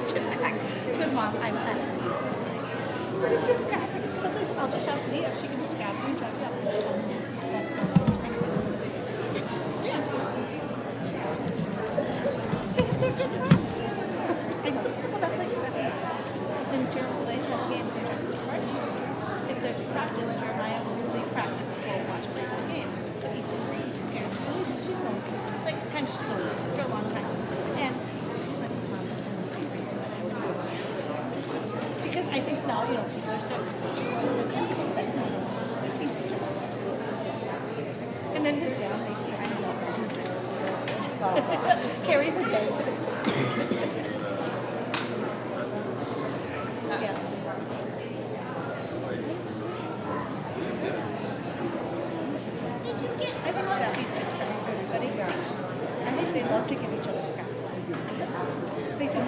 Just crack. She goes, Mom, I'm less than you. Just crack. So I'll just ask Leah if she can just grab you and drive you up. That's what we're saying. Yeah. They're good friends. Well, that's like seven. Then Gerald Blaze has games in just the first. If there's a practice, Jeremiah will leave practice to go watch Blaze's game. So he's in Greece and Karen, she's going like kind of slowly for a long time. And she's like, Mom, I'm going to pay for some of that. Because I think now, people are starting to think, she's like, no, he's in trouble. And then his dad makes his kind of carries the bed to the yes. I think Steffi's just trying for everybody. I think they love to give each other crap. They do.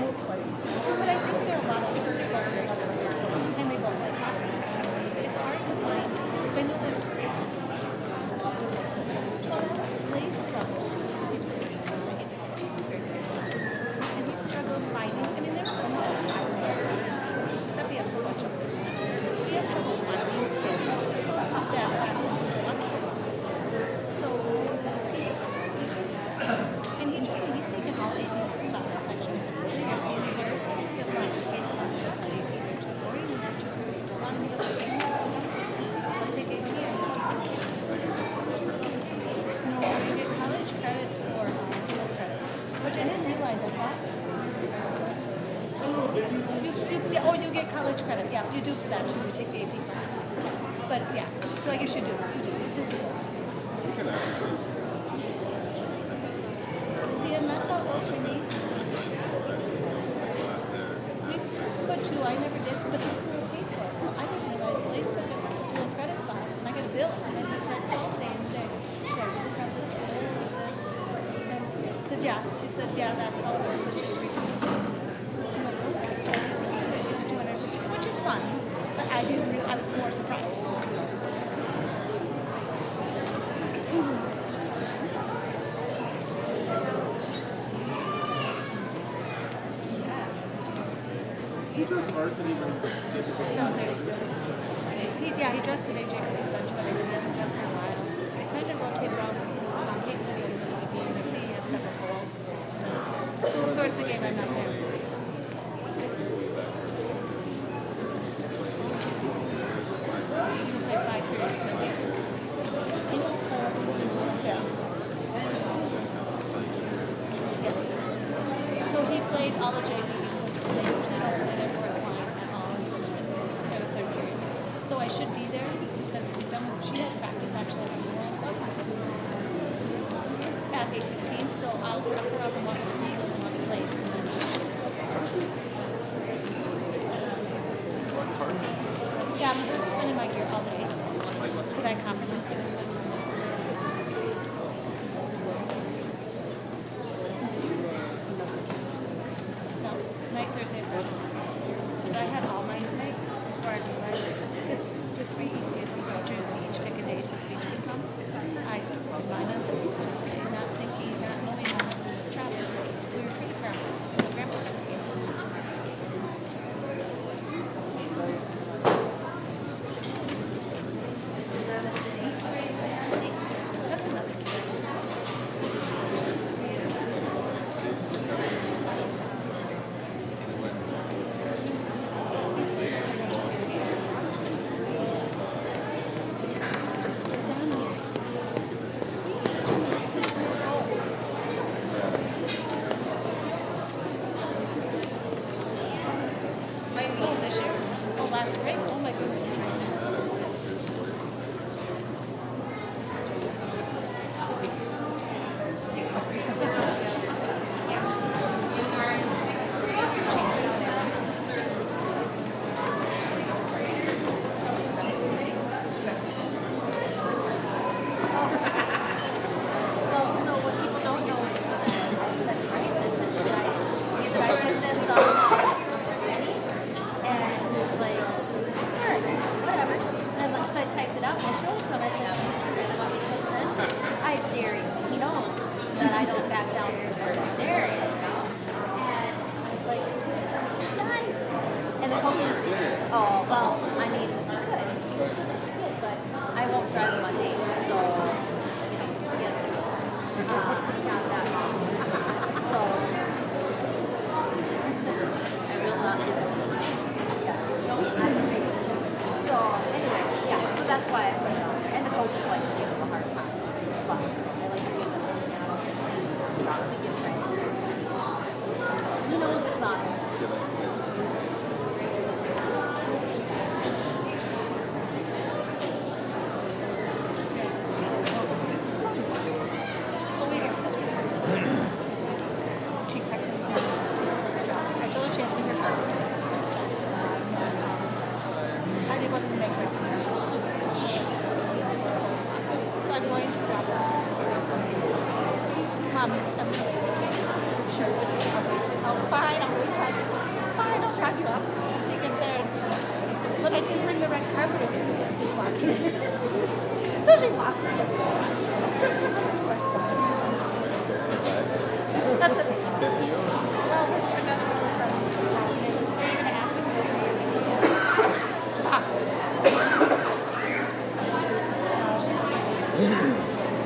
But I think there are a lot of people that both very similar. And they both like hockey. It's hard to find, because I know that Blaze struggles. And he struggles fighting. I mean, there are so much Steffi has a bunch of them. He has trouble finding kids that have intellectual. So, and he's taken all AP classes next year. Your senior year, he has one AP class that's not AP. They're too boring and they're too long. He goes, I'll take AP and I'm decent. You get college credit for field credit, which I didn't realize I thought. You get college credit. Yeah, you do for that too. You take the AP class. But yeah, so I guess you do. See, and that's how it goes for me. We could too. I never did, but the school paid for it. I didn't realize Blaze took a field credit class, and I got a bill. And then he tried to call today and say, "Sorry, this is probably the bill. Is this?" And I said, "Yeah." She said, "Yeah, that's how it works. It's just reduced." I'm like, "Okay." Which is fun, but I was more surprised. He does varsity when he dressed today, Jacob, a bunch of other. He hasn't dressed in a while. I kind of rotate around Peyton to the other game. I see he has several goals. Of course, the game I'm not there. You can play 5 periods a week. Yes. So he played all of JV. So they usually don't play their fourth line at all for the third period. So I should be there because she has practice actually at the Milan Club at 8:15. So I'll drop her off and walk with me. He doesn't want to play. Yeah, I'm supposed to spend in my gear all day because I have conferences too. No, tonight, Thursday, Friday. But I had all mine tonight before I realized because the 3 ECSC coaches each pick a day so speech can come. I did mine on Tuesday, not thinking, not knowing how to was travel. We were pretty proud. My grandpa came. That's another thing. Oh, this year? Oh, last spring? Oh my goodness. Well, so what people don't know is that crisis and should I put this on and it's like, sure, whatever. And so I typed it out and I showed him. I said, "You really want me to put this in?" I dare you. He knows that I don't back down for Darius. And coaches. Oh well, I mean, good, but I won't drive him on dates, so you know, he has to go. Not that long. So I will not do this. Yeah, no, that's okay. So anyway, yeah, so that's why I put it on there, and the coaches like to give him a hard time, but I like to give them a to get trained. He knows it's on. Oh, wait, she practiced. I told her she had to leave her car. I didn't want to make her smile. So I'm going to drop her. Mom, I'm going to show you. Oh, fine, I'm going to try you. Fine, I'll drop you up. So you can there. But I didn't bring the red carpet with me. So she walked through the store. That's it. Well, we're going to Are you going to ask me to stop?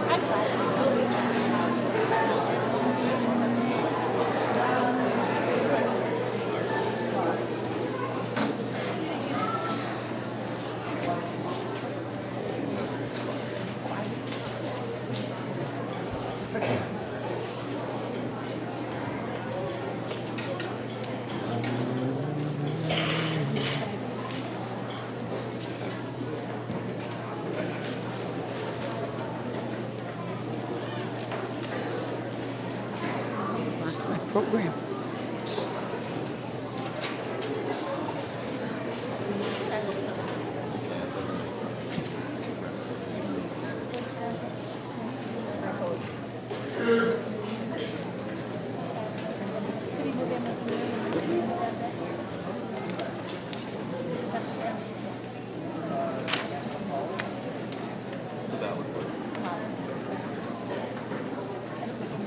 I'm glad. Lost my program.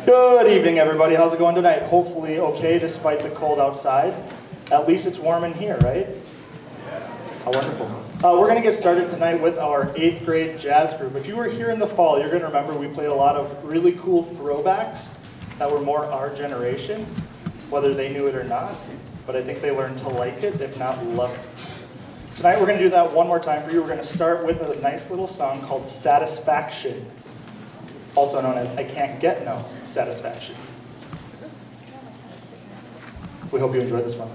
Good evening, everybody. How's it going tonight? Hopefully okay, despite the cold outside. At least it's warm in here, right? How wonderful. We're going to get started tonight with our 8th grade jazz group. If you were here in the fall, you're going to remember we played a lot of really cool throwbacks that were more our generation, whether they knew it or not. But I think they learned to like it, if not love it. Tonight we're going to do that one more time for you. We're going to start with a nice little song called Satisfaction, also known as I Can't Get No Satisfaction. We hope you enjoy this one.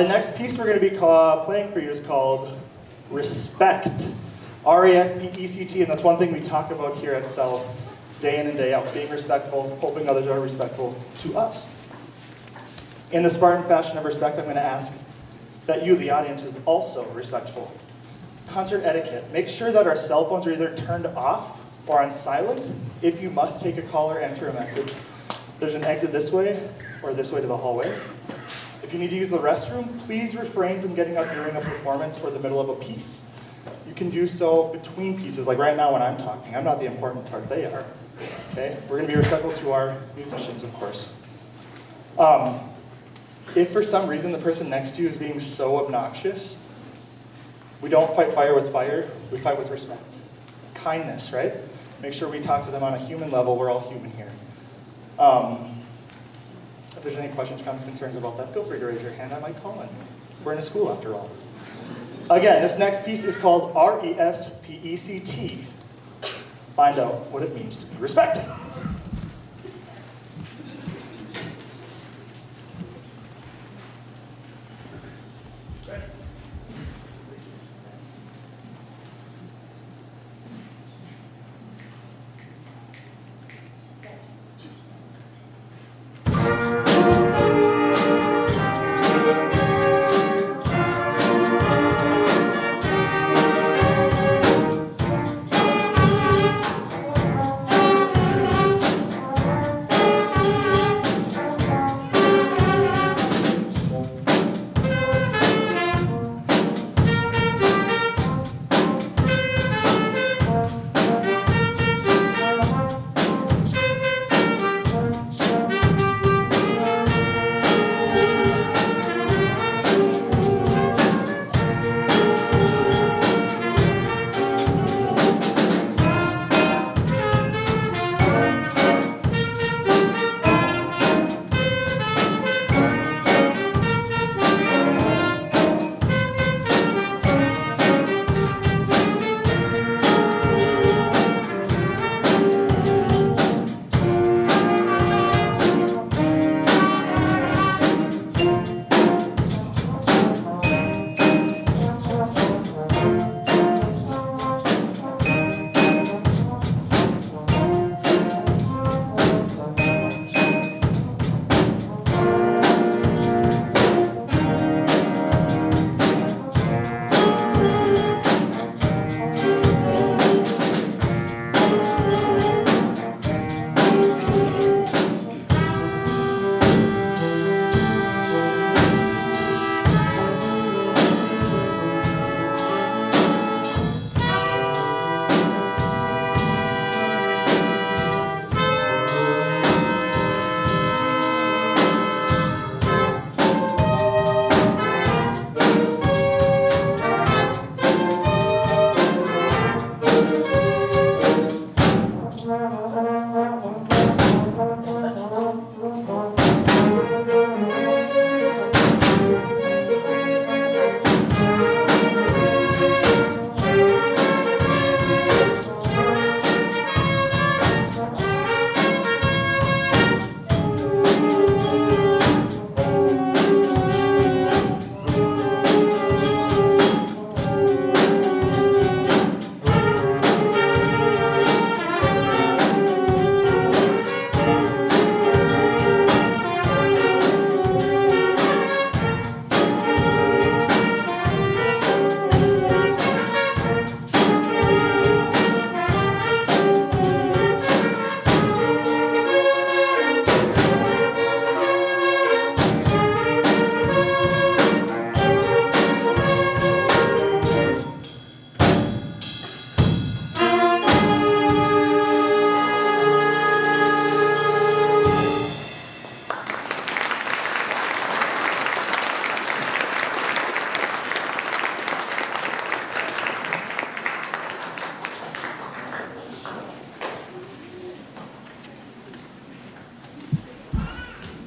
The next piece we're going to be playing for you is called Respect. R-E-S-P-E-C-T, and that's one thing we talk about here at South day in and day out, being respectful, hoping others are respectful to us. In the Spartan fashion of respect, I'm going to ask that you, the audience, is also respectful. Concert etiquette. Make sure that our cell phones are either turned off or on silent. If you must take a call or enter a message, there's an exit this way or this way to the hallway. If you need to use the restroom, please refrain from getting up during a performance or the middle of a piece. You can do so between pieces, like right now when I'm talking. I'm not the important part, they are. Okay? We're going to be respectful to our musicians, of course. If for some reason the person next to you is being so obnoxious, we don't fight fire with fire, we fight with respect. Kindness, right? Make sure we talk to them on a human level. We're all human here. If there's any questions, comments, concerns about that, feel free to raise your hand. I might call in. We're in a school after all. Again, this next piece is called R-E-S-P-E-C-T. Find out what it means to be respected.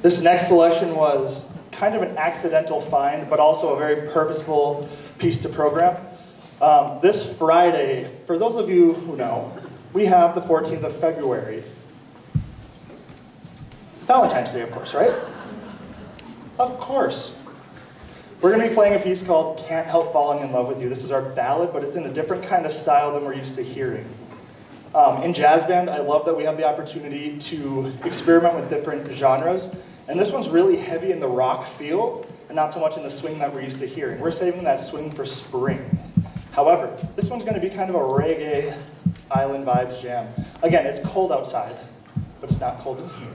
This next selection was kind of an accidental find, but also a very purposeful piece to program. This Friday, for those of you who know, we have the 14th of February. Valentine's Day, of course, right? Of course. We're going to be playing a piece called Can't Help Falling in Love with You. This is our ballad, but it's in a different kind of style than we're used to hearing. In jazz band, I love that we have the opportunity to experiment with different genres. And this one's really heavy in the rock feel, and not so much in the swing that we're used to hearing. We're saving that swing for spring. However, this one's going to be kind of a reggae island vibes jam. Again, it's cold outside, but it's not cold in here.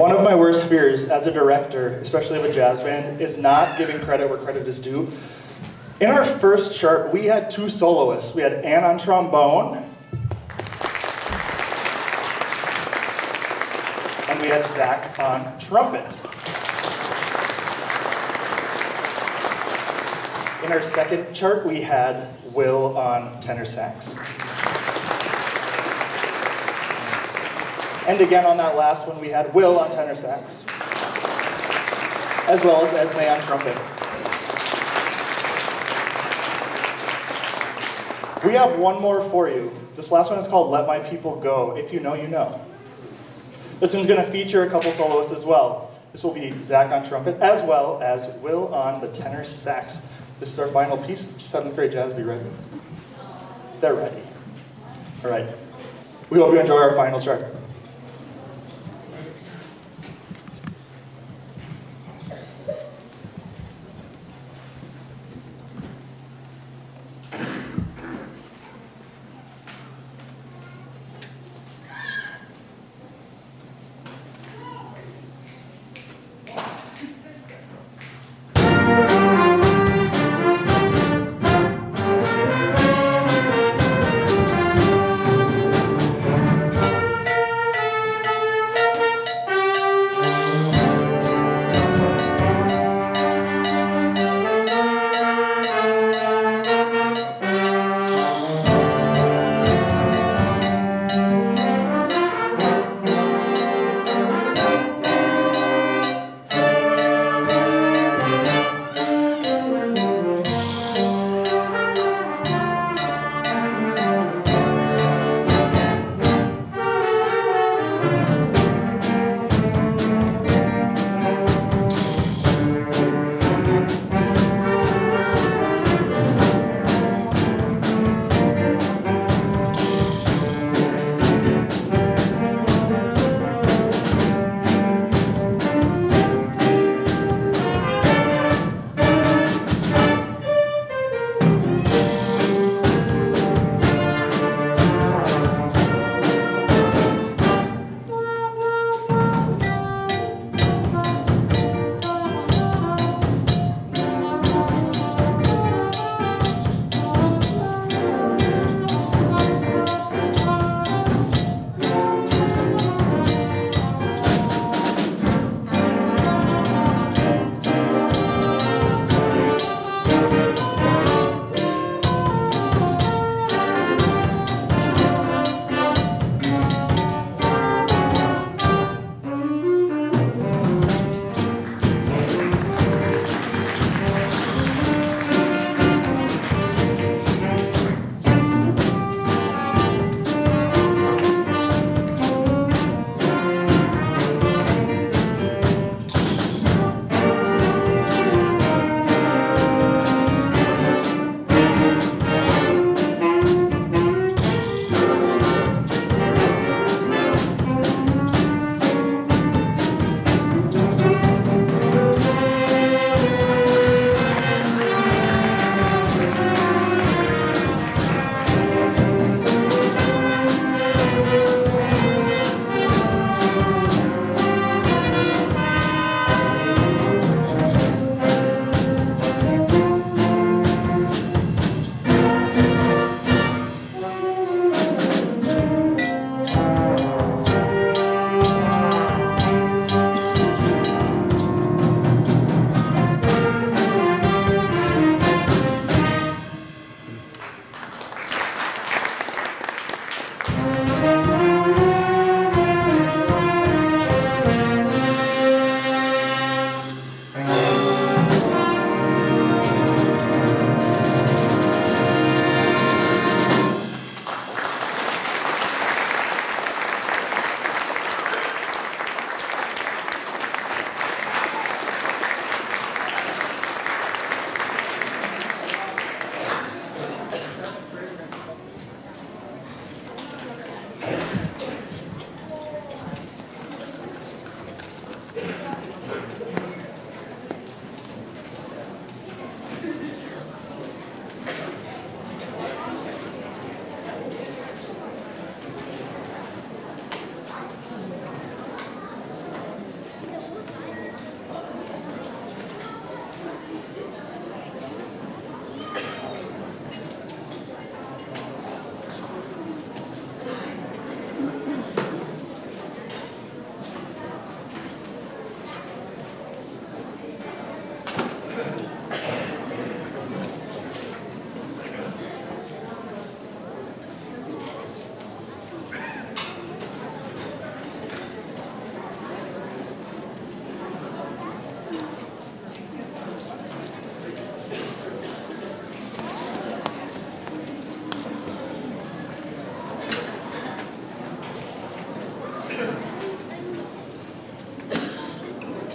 One of my worst fears as a director, especially of a jazz band, is not giving credit where credit is due. In our first chart, we had 2 soloists. We had Ann on trombone, and we had Zach on trumpet. In our second chart, we had Will on tenor sax. And again on that last one, we had Will on tenor sax, as well as Esme on trumpet. We have one more for you. This last one is called Let My People Go. If you know, you know. This one's going to feature a couple soloists as well. This will be Zach on trumpet, as well as Will on the tenor sax. This is our final piece. 7th grade jazz, be ready. They're ready. All right. We hope you enjoy our final chart.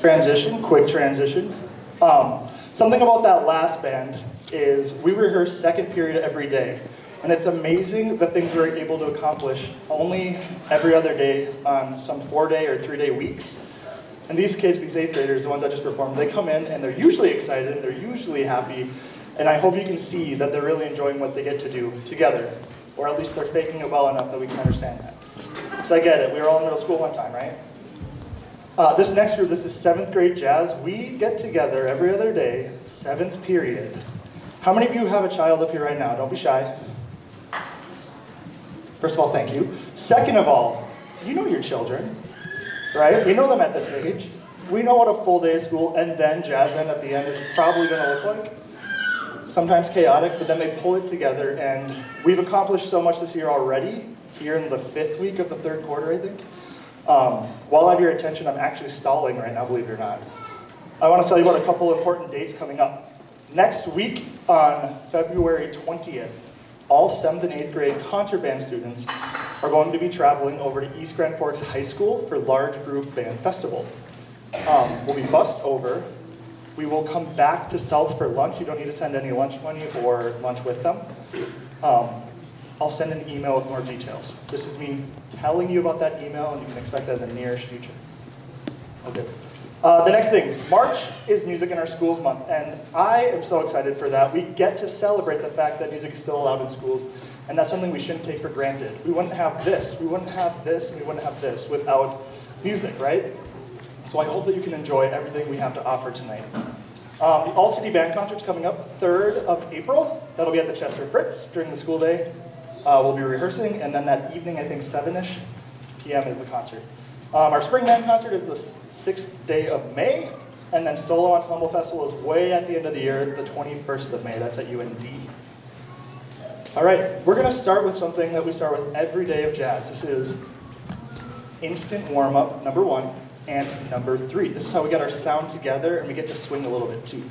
Quick transition. Something about that last band is we rehearse second period every day. And it's amazing the things we're able to accomplish only every other day on some 4-day or 3-day weeks. And these kids, these 8th graders, the ones I just performed, they come in and they're usually excited, they're usually happy, and I hope you can see that they're really enjoying what they get to do together. Or at least they're faking it well enough that we can understand that. Because I get it, we were all in middle school one time, right? This next group, this is 7th grade jazz. We get together every other day, 7th period. How many of you have a child up here right now? Don't be shy. First of all, thank you. Second of all, you know your children, right? We know them at this age. We know what a full day of school and then jazz band at the end is probably going to look like. Sometimes chaotic, but then they pull it together, and we've accomplished so much this year already, here in the 5th week of the 3rd quarter, I think. While I have your attention, I'm actually stalling right now, believe it or not. I want to tell you about a couple important dates coming up. Next week, on February 20th, all 7th and 8th grade concert band students are going to be traveling over to East Grand Forks High School for Large Group Band Festival. We'll be bussed over. We will come back to South for lunch. You don't need to send any lunch money or lunch with them. I'll send an email with more details. This is me telling you about that email, and you can expect that in the nearest future. Okay. The next thing, March is Music in Our Schools Month, and I am so excited for that. We get to celebrate the fact that music is still allowed in schools, and that's something we shouldn't take for granted. We wouldn't have this, we wouldn't have this, and we wouldn't have this without music, right? So I hope that you can enjoy everything we have to offer tonight. The All-City Band Concert's coming up 3rd of April. That'll be at the Chester Fritz during the school day. We'll be rehearsing, and then that evening, I think 7-ish p.m. is the concert. Our Spring Band Concert is the 6th day of May, and then Solo Ensemble Festival is way at the end of the year, the 21st of May. That's at UND. All right, we're going to start with something that we start with every day of jazz. This is instant warm-up, number 1, and number 3. This is how we get our sound together, and we get to swing a little bit too.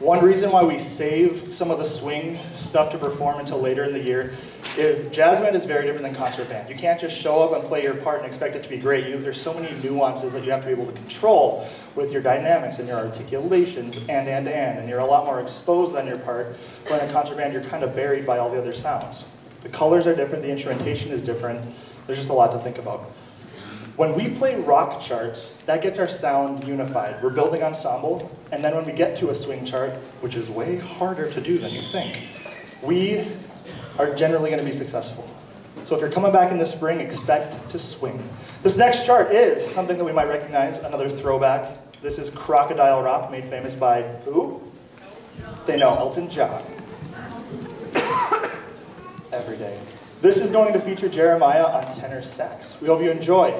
One reason why we save some of the swing stuff to perform until later in the year is jazz band is very different than concert band. You can't just show up and play your part and expect it to be great. There's so many nuances that you have to be able to control with your dynamics and your articulations and you're a lot more exposed on your part. When in a concert band, you're kind of buried by all the other sounds. The colors are different, the instrumentation is different. There's just a lot to think about. When we play rock charts, that gets our sound unified. We're building ensemble, and then when we get to a swing chart, which is way harder to do than you think, we are generally going to be successful. So if you're coming back in the spring, expect to swing. This next chart is something that we might recognize, another throwback. This is Crocodile Rock, made famous by who? They know, Elton John. Every day. This is going to feature Jeremiah on tenor sax. We hope you enjoy.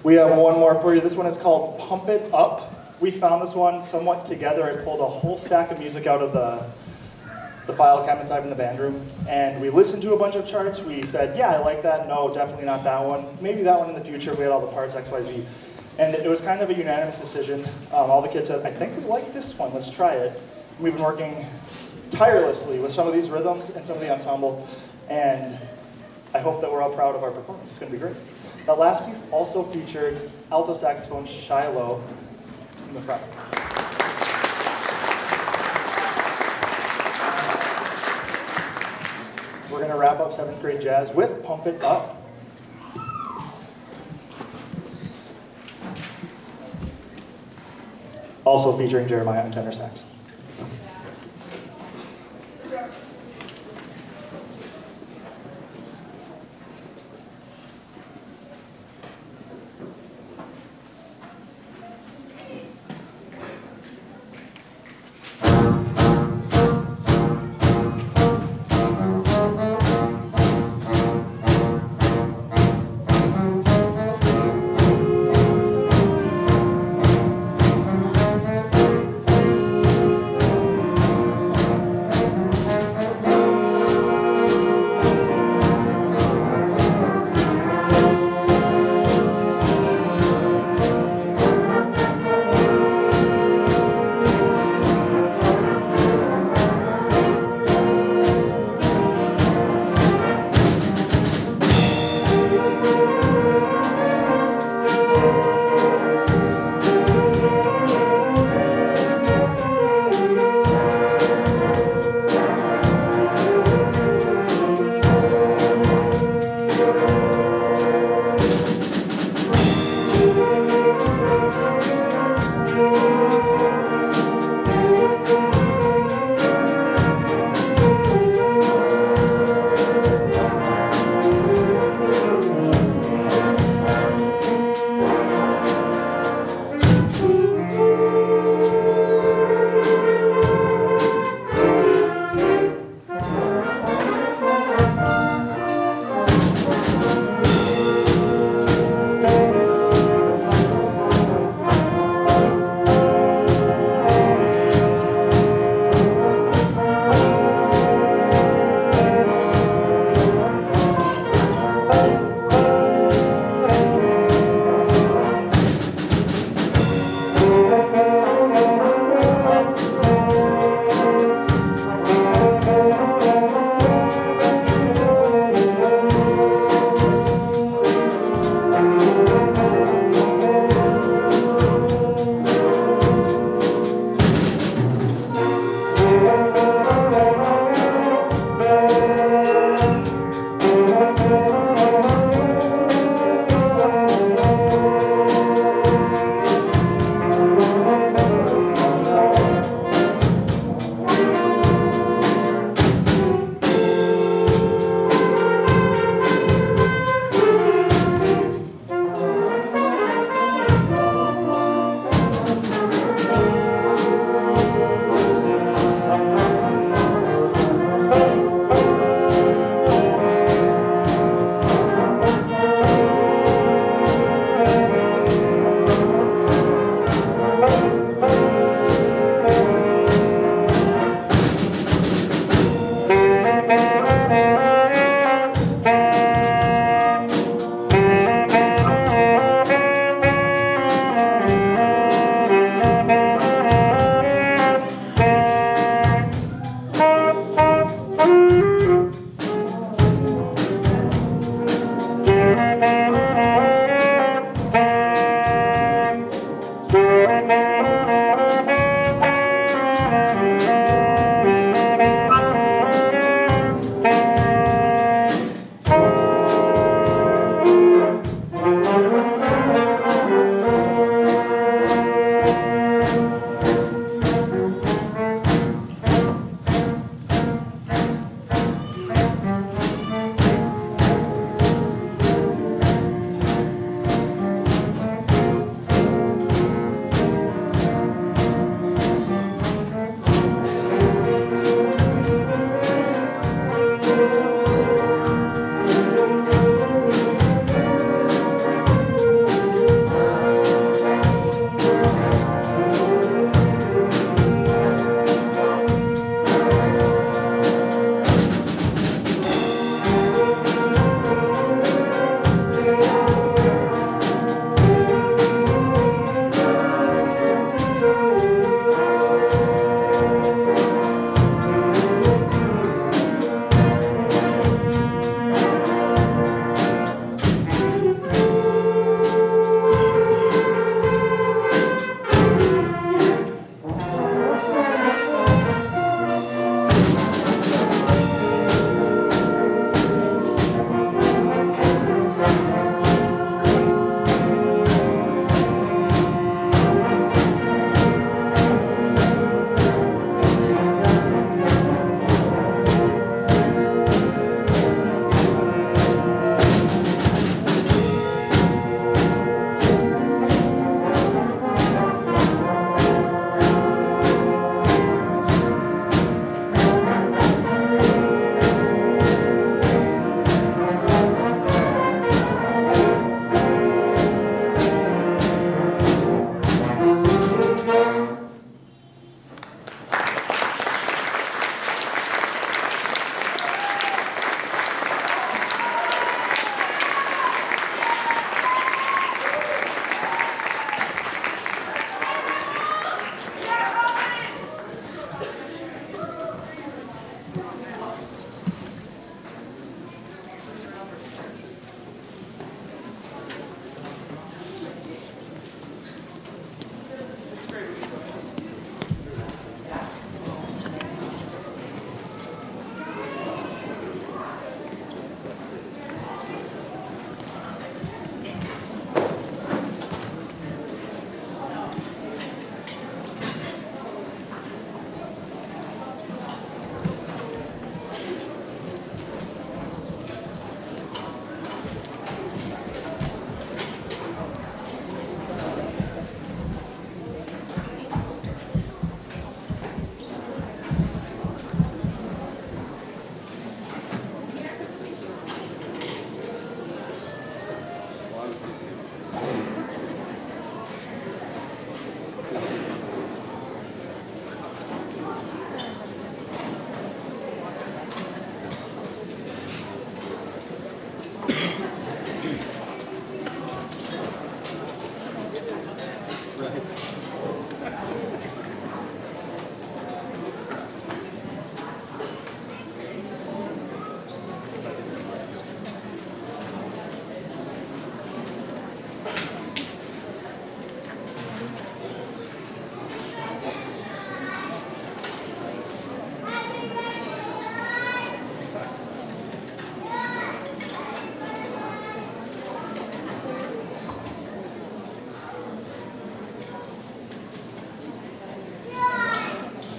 We have one more for you. This one is called Pump It Up. We found this one somewhat together. I pulled a whole stack of music out of the file cabinets I have in the band room, and we listened to a bunch of charts. We said, yeah, I like that. No, definitely not that one. Maybe that one in the future. We had all the parts, X, Y, Z. And it was kind of a unanimous decision. All the kids said, I think we like this one. Let's try it. We've been working tirelessly with some of these rhythms and some of the ensemble, and I hope that we're all proud of our performance. It's going to be great. The last piece also featured alto saxophone Shiloh in the front. We're going to wrap up 7th grade jazz with Pump It Up. Also featuring Jeremiah on tenor sax.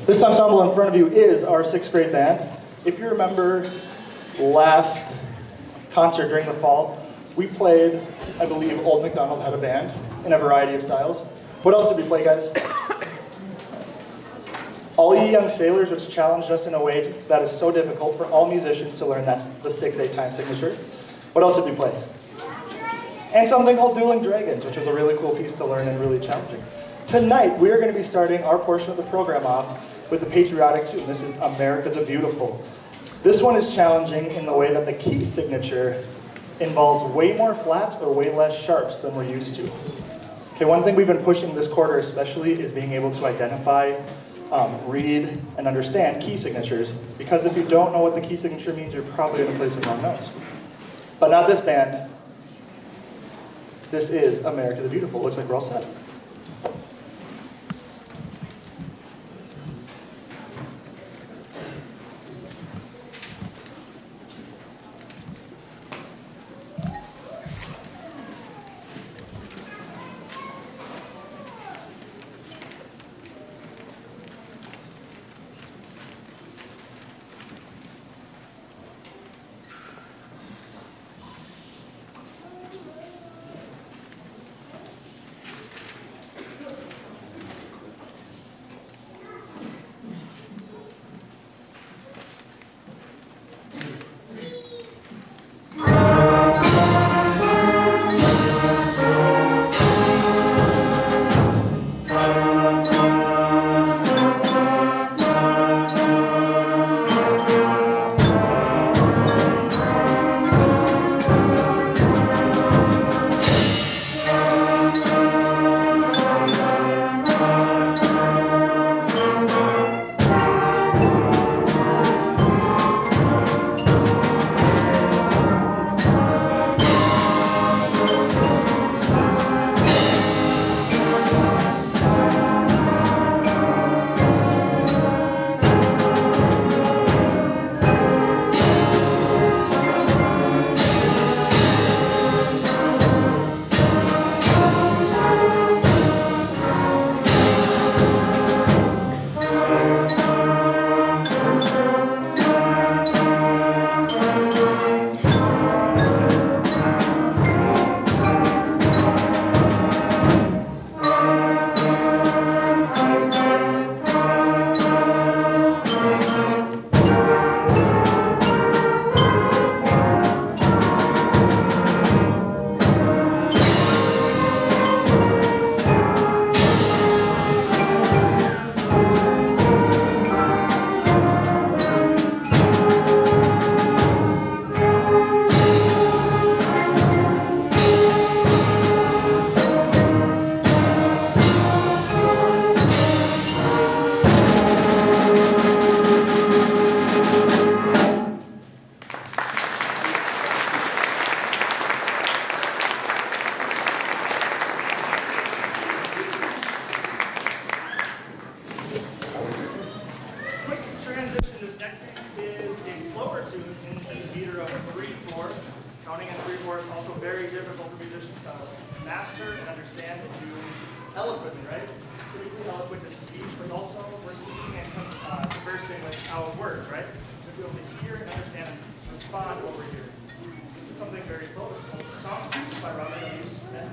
This ensemble in front of you is our 6th grade band. If you remember last concert during the fall, we played, I believe Old MacDonald had a band in a variety of styles. What else did we play, guys? All Ye Young Sailors, which challenged us in a way that is so difficult for all musicians to learn. That's the 6/8 time signature. What else did we play? And something called Dueling Dragons, which was a really cool piece to learn and really challenging. Tonight, we are going to be starting our portion of the program off with the patriotic tune. This is America the Beautiful. This one is challenging in the way that the key signature involves way more flats or way less sharps than we're used to. Okay, one thing we've been pushing this quarter especially is being able to identify, read, and understand key signatures, because if you don't know what the key signature means, you're probably going to play some wrong notes. But not this band. This is America the Beautiful. Looks like we're all set. Counting in 3/4 is also very difficult for musicians to master and understand and do eloquently, right? Typically eloquent is speech, but also we're speaking and conversing with our words, right? To be able to hear and understand and respond over here. This is something very slow. It's called Song Piece by Robert W. Smith.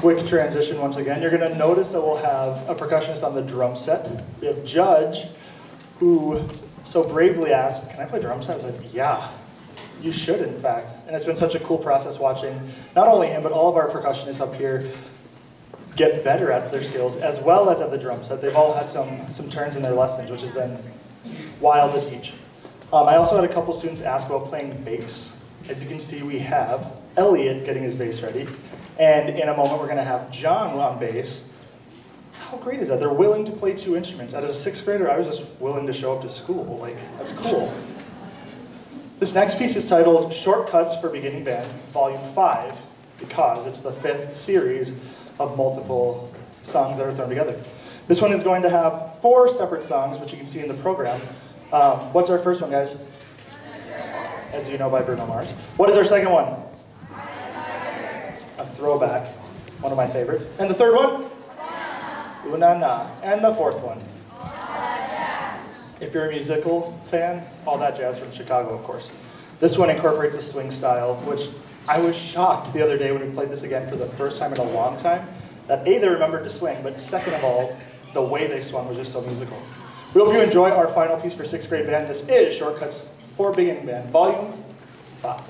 quick transition once again. You're going to notice that we'll have a percussionist on the drum set. We have Judge, who so bravely asked, "Can I play drum set?" I was like, "Yeah, you should, in fact." And it's been such a cool process watching not only him, but all of our percussionists up here get better at their skills, as well as at the drum set. They've all had some turns in their lessons, which has been wild to teach. I also had a couple students ask about playing bass. As you can see, we have Elliot getting his bass ready. And in a moment, we're going to have John on bass. How great is that? They're willing to play 2 instruments. As a 6th grader, I was just willing to show up to school. Like, that's cool. This next piece is titled Shortcuts for Beginning Band, Volume 5, because it's the 5th series of multiple songs that are thrown together. This one is going to have 4 separate songs, which you can see in the program. What's our first one, guys? As you know, by Bruno Mars. What is our second one? A throwback, one of my favorites. And the third one? Una Na. And the fourth one? If you're a musical fan, All That Jazz from Chicago, of course. This one incorporates a swing style, which I was shocked the other day when we played this again for the first time in a long time, that A, they remembered to swing, but second of all, the way they swung was just so musical. We hope you enjoy our final piece for 6th grade band. This is Shortcuts for Beginning Band, Volume 5.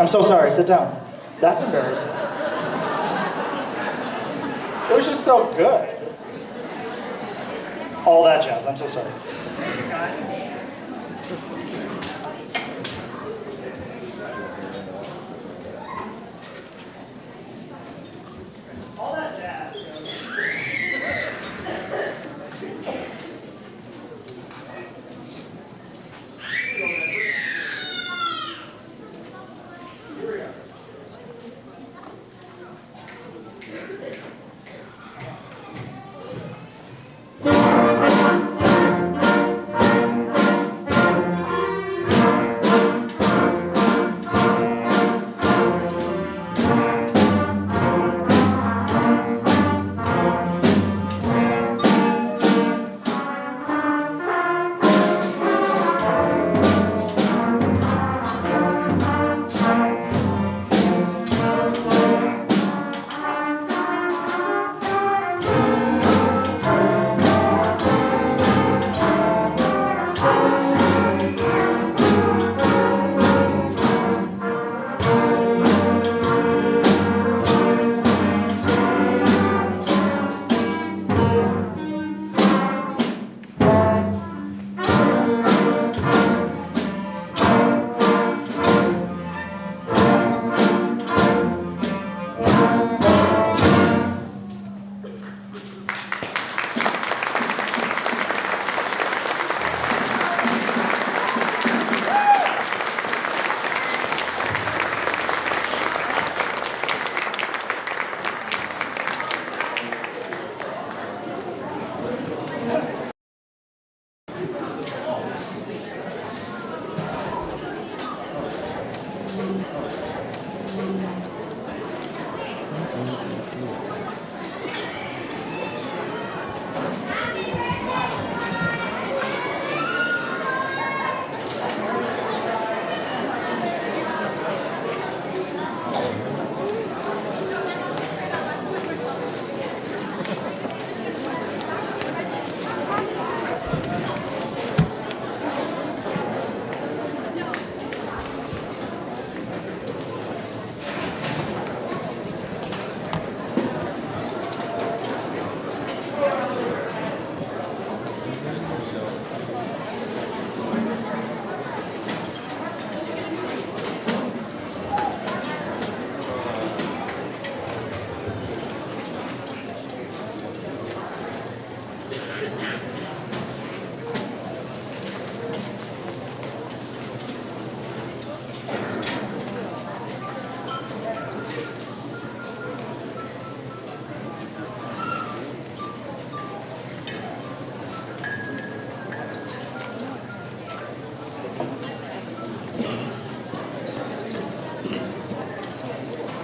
I'm so sorry, sit down. That's embarrassing. It was just so good. All that jazz, I'm so sorry. All that jazz. Here we go.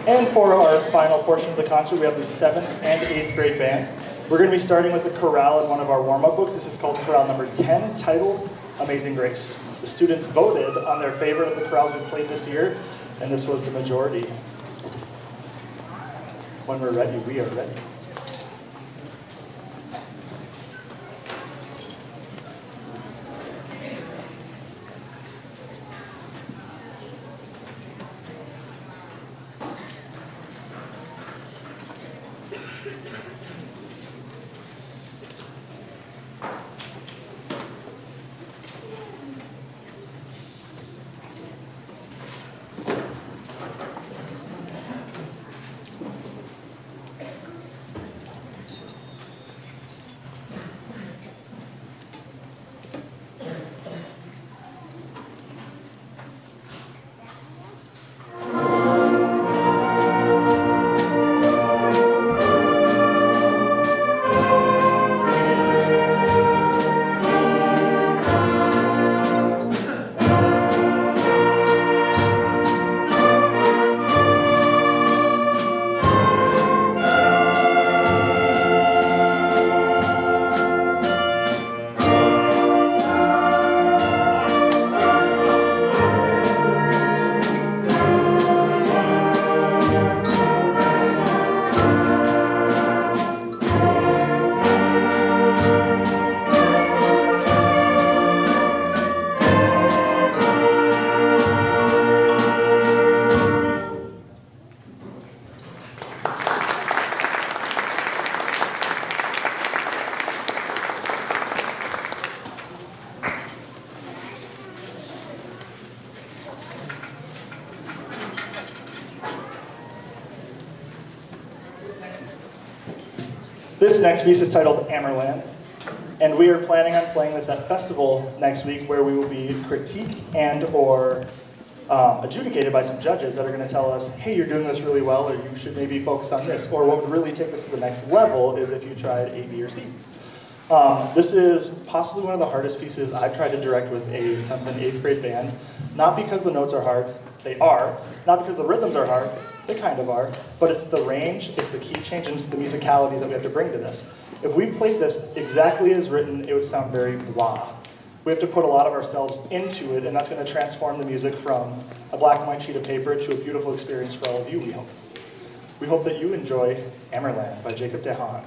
And for our final portion of the concert, we have the 7th and 8th grade band. We're going to be starting with a chorale in one of our warm-up books. This is called chorale number 10, titled Amazing Grace. The students voted on their favorite of the chorales we played this year, and this was the majority. When we're ready, we are ready. This next piece is titled Amerland, and we are planning on playing this at festival next week, where we will be critiqued and or adjudicated by some judges that are going to tell us, hey, you're doing this really well, or you should maybe focus on this, or what would really take us to the next level is if you tried A, B, or C. This is possibly one of the hardest pieces I've tried to direct with a 7th and 8th grade band, not because the notes are hard, they are, not because the rhythms are hard, they kind of are, but it's the range, it's the key change, and it's the musicality that we have to bring to this. If we played this exactly as written, it would sound very blah. We have to put a lot of ourselves into it, and that's going to transform the music from a black and white sheet of paper to a beautiful experience for all of you, we hope. We hope that you enjoy Amerland by Jacob de Haan.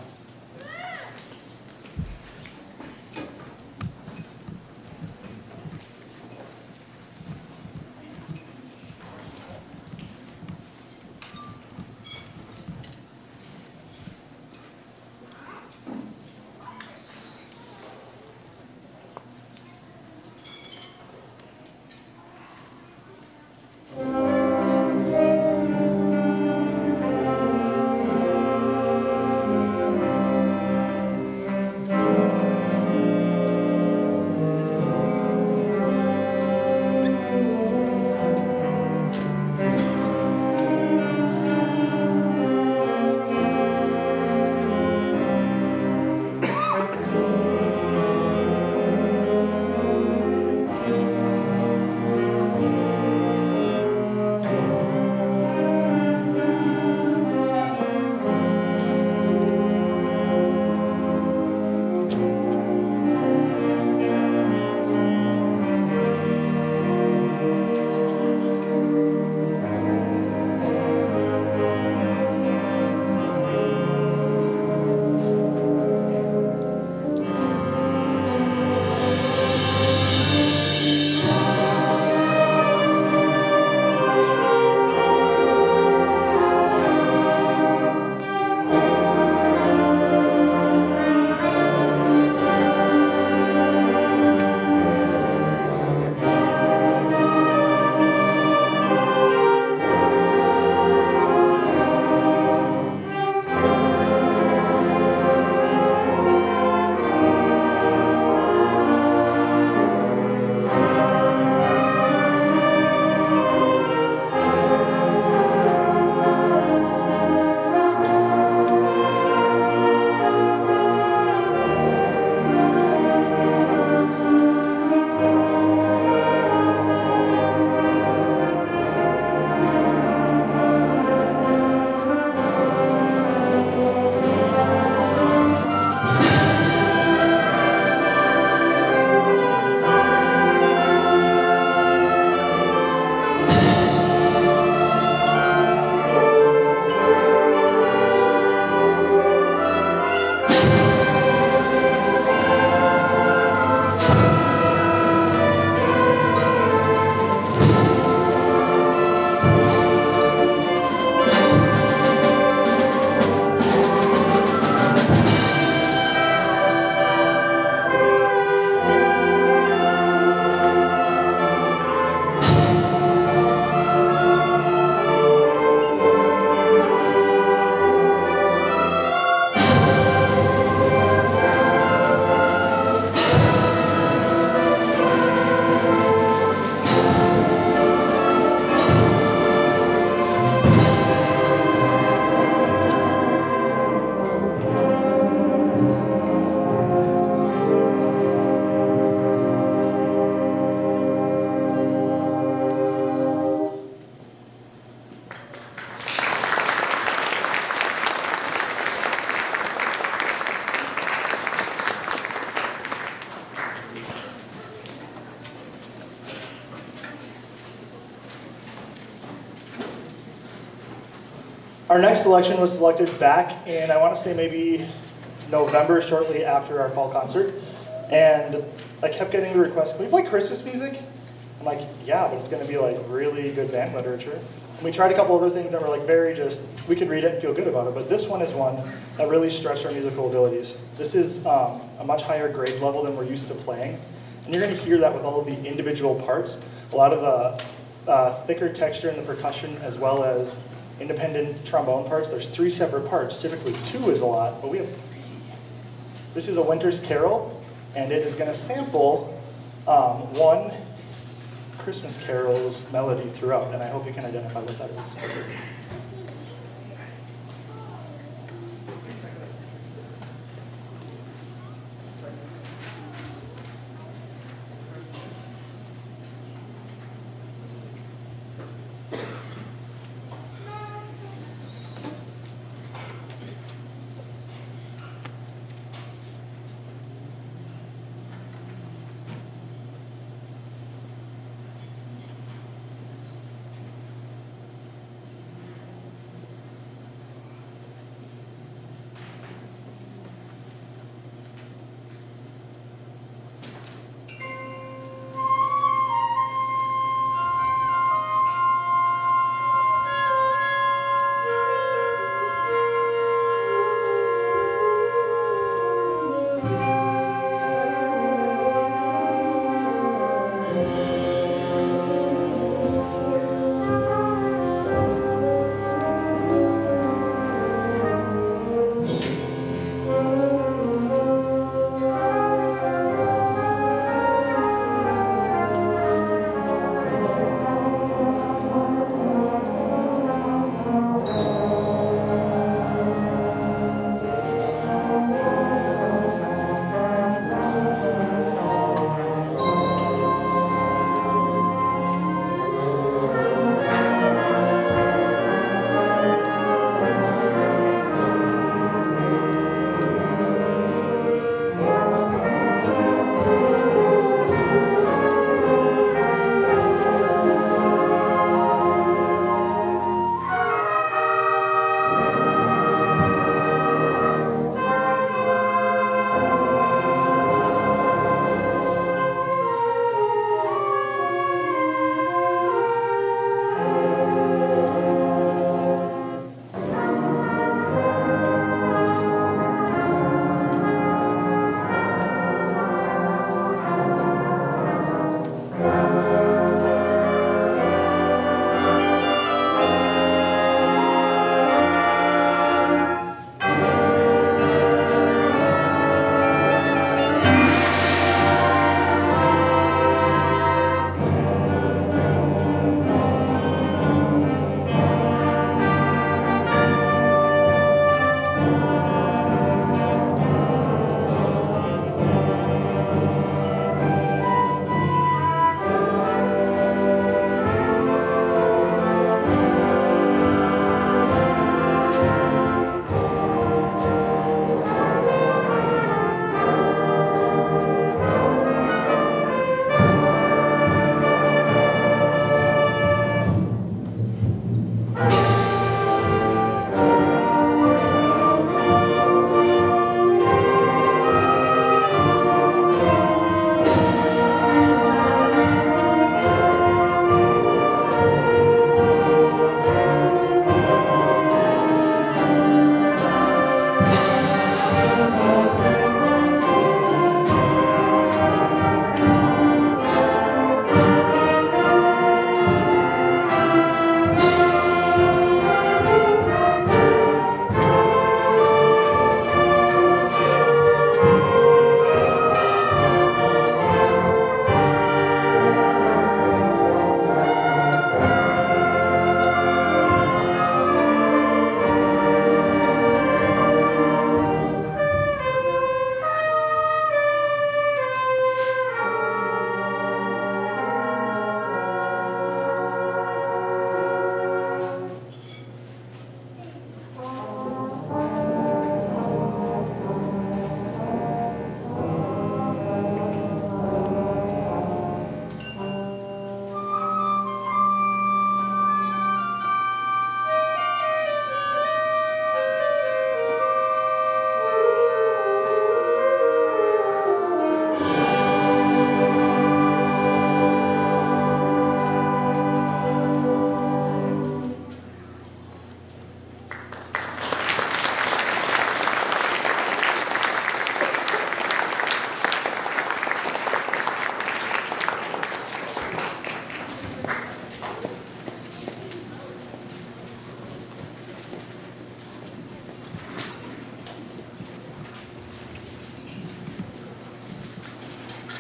Our next selection was selected back in, I want to say maybe November, shortly after our fall concert. And I kept getting the request, can we play Christmas music? I'm like, yeah, but it's going to be like really good band literature. And we tried a couple other things that were like very just, we could read it and feel good about it, but this one is one that really stretched our musical abilities. This is a much higher grade level than we're used to playing. And you're going to hear that with all of the individual parts. A lot of the thicker texture in the percussion, as well as independent trombone parts. There's 3 separate parts. Typically 2 is a lot, but we have 3. This is a Winter's Carol, and it is going to sample one Christmas carol's melody throughout, and I hope you can identify what that is.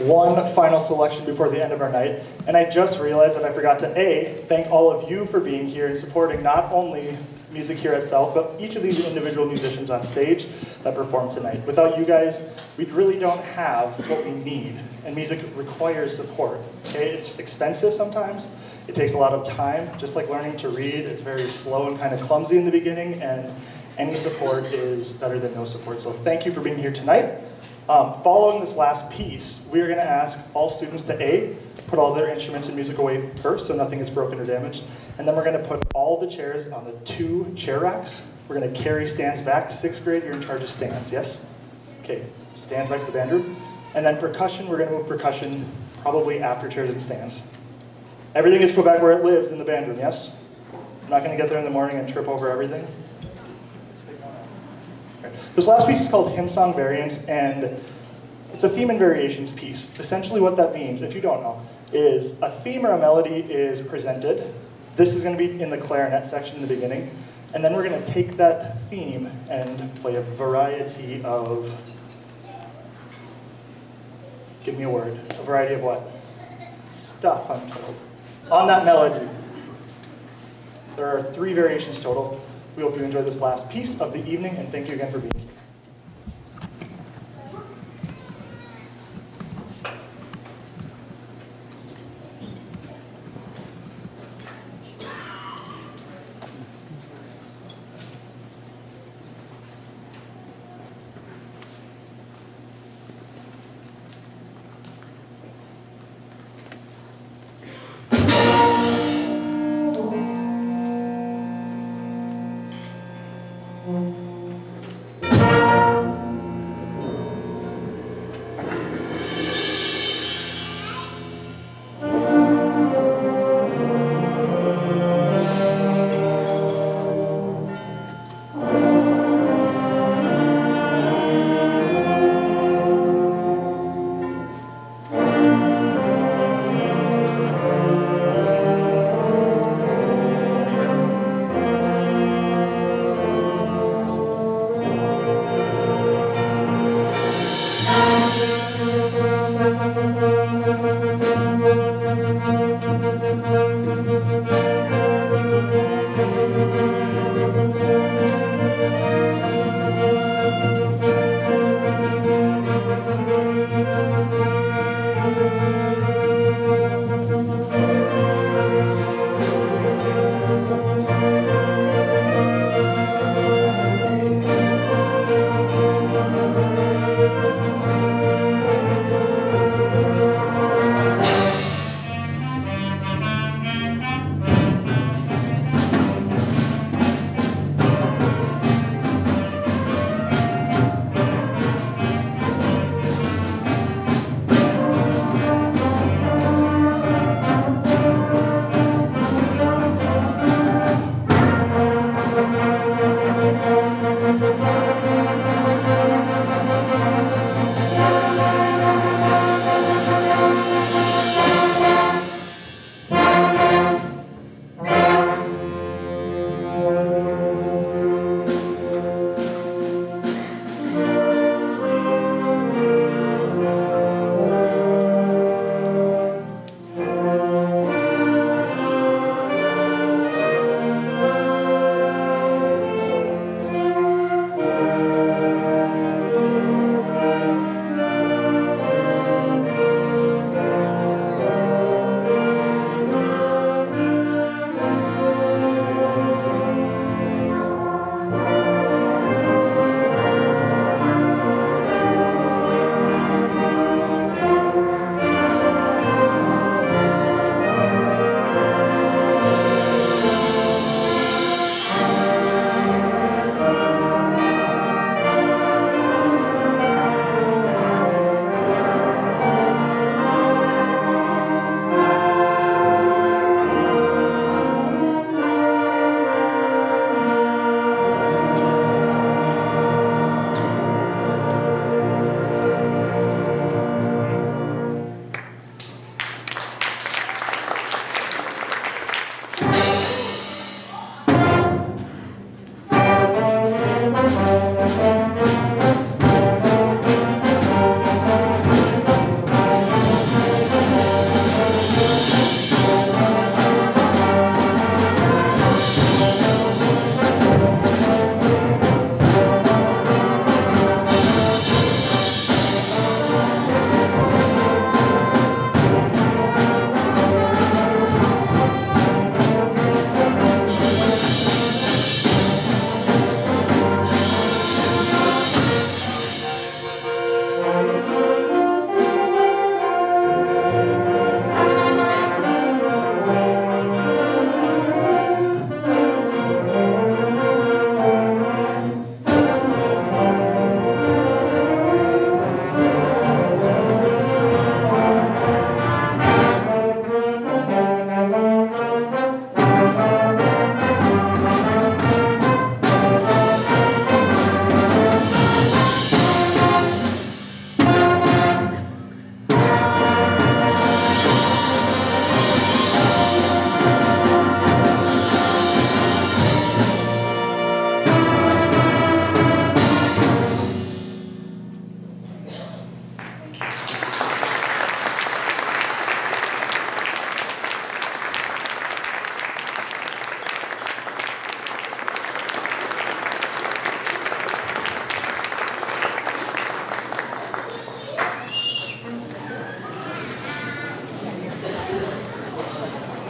one final selection before the end of our night, and I just realized that I forgot to thank all of you for being here and supporting not only music here at South, but each of these individual musicians on stage that perform tonight. Without you guys, we really don't have what we need, and music requires support. Okay, it's expensive sometimes. It takes a lot of time, just like learning to read. It's very slow and kind of clumsy in the beginning, and any support is better than no support. So thank you for being here tonight. Following this last piece, we are going to ask all students to put all their instruments and music away first so nothing gets broken or damaged. And then we're going to put all the chairs on the 2 chair racks. We're going to carry stands back. 6th grade, you're in charge of stands, yes? Okay, stands back to the band room. And then percussion, we're going to move percussion probably after chairs and stands. Everything is put back where it lives in the band room, yes? I'm not going to get there in the morning and trip over everything. Okay. This last piece is called Hymn Song Variants, and it's a theme and variations piece. Essentially what that means, if you don't know, is a theme or a melody is presented. This is going to be in the clarinet section in the beginning, and then we're going to take that theme and play a variety of, give me a word, a variety of what? Stuff, I'm told. On that melody. There are 3 variations total. We hope you enjoy this last piece of the evening, and thank you again for being here.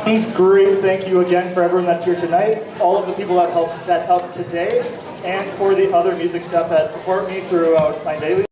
Great, thank you again for everyone that's here tonight, all of the people that helped set up today, and for the other music staff that support me throughout my daily